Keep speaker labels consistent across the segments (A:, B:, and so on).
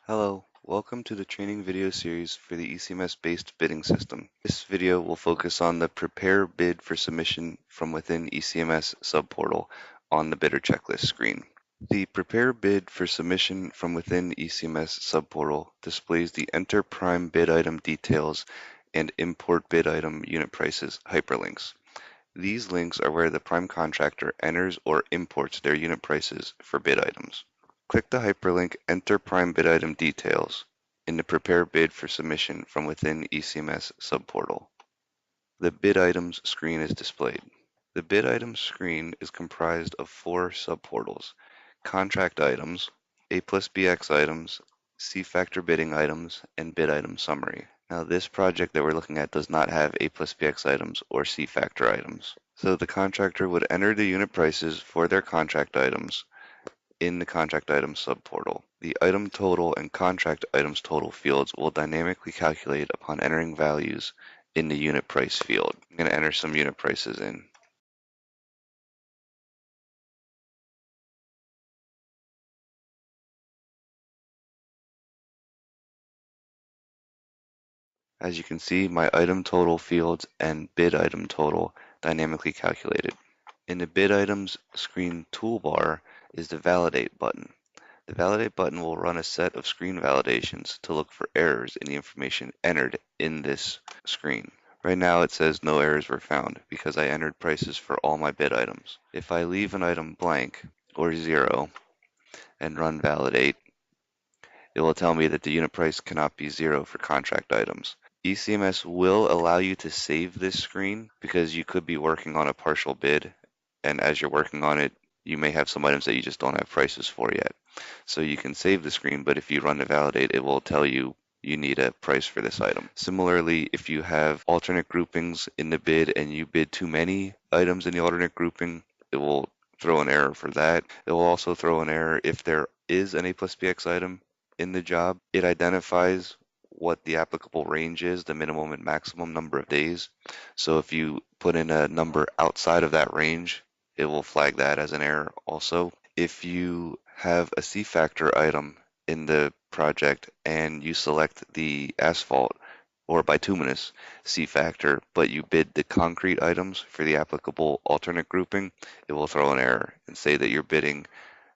A: Hello, welcome to the training video series for the ECMS-based bidding system. This video will focus on the Prepare Bid for Submission from within ECMS subportal on the bidder checklist screen. The Prepare Bid for Submission from within ECMS subportal displays the Enter Prime Bid Item details and Import Bid Item unit prices hyperlinks. These links are where the prime contractor enters or imports their unit prices for bid items. Click the hyperlink Enter Prime Bid Item Details in the Prepare Bid for Submission from within ECMS subportal. The Bid Items screen is displayed. The Bid Items screen is comprised of four subportals: Contract Items, A plus BX Items, C-Factor Bidding Items, and Bid Item Summary. Now this project that we're looking at does not have A plus BX items or C-Factor items. So the contractor would enter the unit prices for their contract items in the Contract Items subportal. The item total and contract items total fields will dynamically calculate upon entering values in the unit price field. I'm going to enter some unit prices in. As you can see, my item total fields and bid item total dynamically calculated. In the bid items screen toolbar is the validate button. The validate button will run a set of screen validations to look for errors in the information entered in this screen. Right now it says no errors were found because I entered prices for all my bid items. If I leave an item blank or 0 and run validate, it will tell me that the unit price cannot be 0 for contract items. ECMS will allow you to save this screen because you could be working on a partial bid, and as you're working on it, you may have some items that you just don't have prices for yet. So you can save the screen, but if you run to validate, it will tell you you need a price for this item. Similarly, if you have alternate groupings in the bid and you bid too many items in the alternate grouping, it will throw an error for that. It will also throw an error if there is an A plus BX item in the job. It identifies what the applicable range is, the minimum and maximum number of days. So if you put in a number outside of that range, it will flag that as an error also. If you have a C-Factor item in the project and you select the asphalt or bituminous C-Factor, but you bid the concrete items for the applicable alternate grouping, it will throw an error and say that you're bidding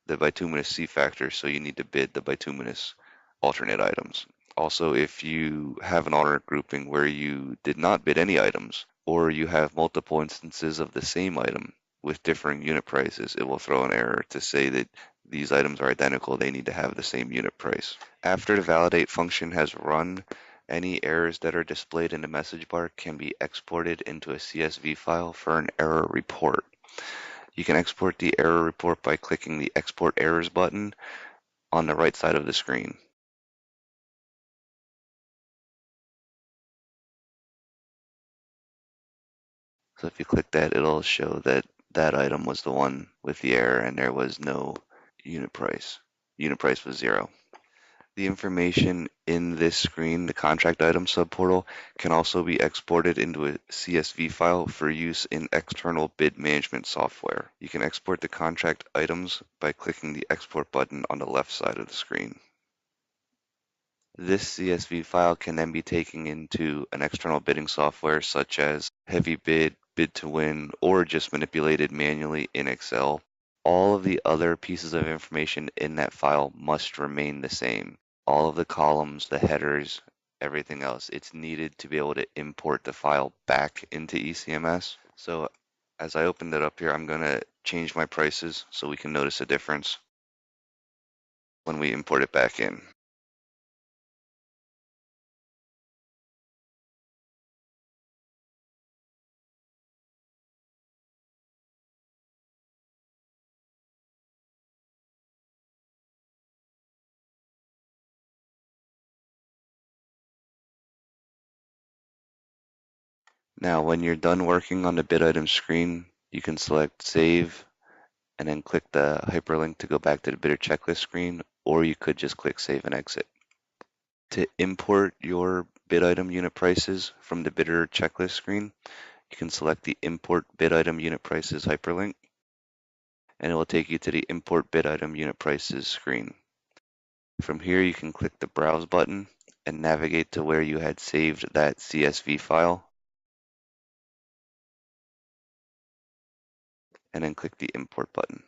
A: the bituminous C-Factor, so you need to bid the bituminous alternate items. Also, if you have an alternate grouping where you did not bid any items, or you have multiple instances of the same item with differing unit prices, it will throw an error to say that these items are identical, they need to have the same unit price. After the validate function has run, any errors that are displayed in the message bar can be exported into a CSV file for an error report. You can export the error report by clicking the Export Errors button on the right side of the screen. So if you click that, it'll show that that item was the one with the error and there was no unit price. Unit price was 0. The information in this screen, the contract item subportal, can also be exported into a CSV file for use in external bid management software. You can export the contract items by clicking the export button on the left side of the screen. This CSV file can then be taken into an external bidding software such as Heavy Bid, Bid to Win, or just manipulated manually in Excel. All of the other pieces of information in that file must remain the same. All of the columns, the headers, everything else. It's needed to be able to import the file back into ECMS. So as I open it up here, I'm going to change my prices so we can notice a difference when we import it back in. Now, when you're done working on the bid item screen, you can select Save and then click the hyperlink to go back to the bidder checklist screen, or you could just click Save and Exit. To import your bid item unit prices from the bidder checklist screen, you can select the Import Bid Item Unit Prices hyperlink, and it will take you to the Import Bid Item Unit Prices screen. From here, you can click the Browse button and navigate to where you had saved that CSV file, and then click the Import button.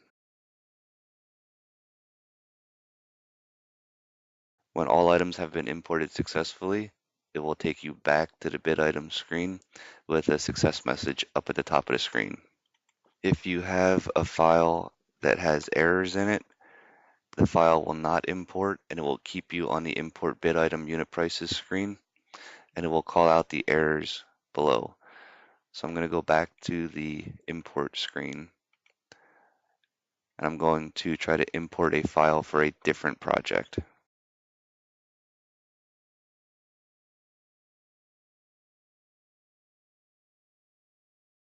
A: When all items have been imported successfully, it will take you back to the bid item screen with a success message up at the top of the screen. If you have a file that has errors in it, the file will not import and it will keep you on the import bid item unit prices screen, and it will call out the errors below. So I'm going to go back to the import screen, and I'm going to try to import a file for a different project.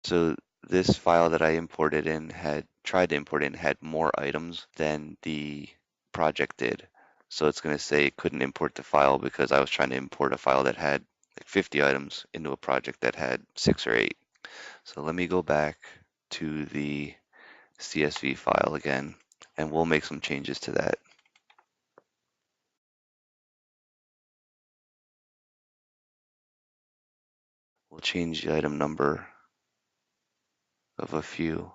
A: So this file that I imported in had tried to import in had more items than the project did. So it's going to say it couldn't import the file because I was trying to import a file that had like 50 items into a project that had 6 or 8. So let me go back to the CSV file again, and we'll make some changes to that. We'll change the item number of a few.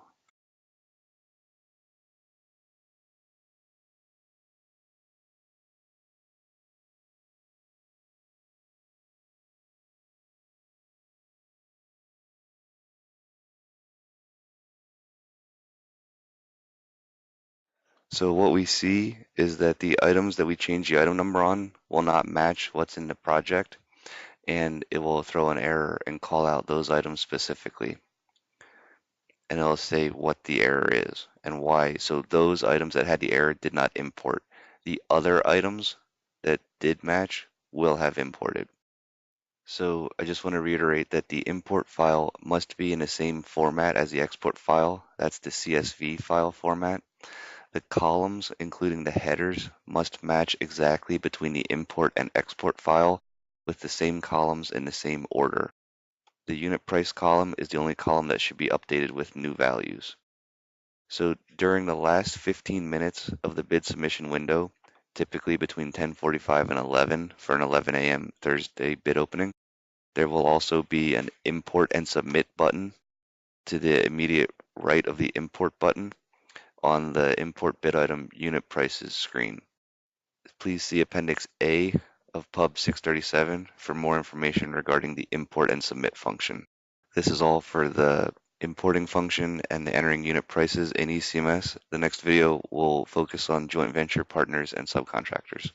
A: So what we see is that the items that we change the item number on will not match what's in the project, and it will throw an error and call out those items specifically. And it'll say what the error is and why. So those items that had the error did not import. The other items that did match will have imported. So I just want to reiterate that the import file must be in the same format as the export file. That's the CSV file format. The columns, including the headers, must match exactly between the import and export file with the same columns in the same order. The unit price column is the only column that should be updated with new values. So during the last 15 minutes of the bid submission window, typically between 10:45 and 11 for an 11 a.m. Thursday bid opening, there will also be an import and submit button to the immediate right of the import button on the import bid item unit prices screen. Please see Appendix A of Pub 637 for more information regarding the import and submit function. This is all for the importing function and the entering unit prices in ECMS. The next video will focus on joint venture partners and subcontractors.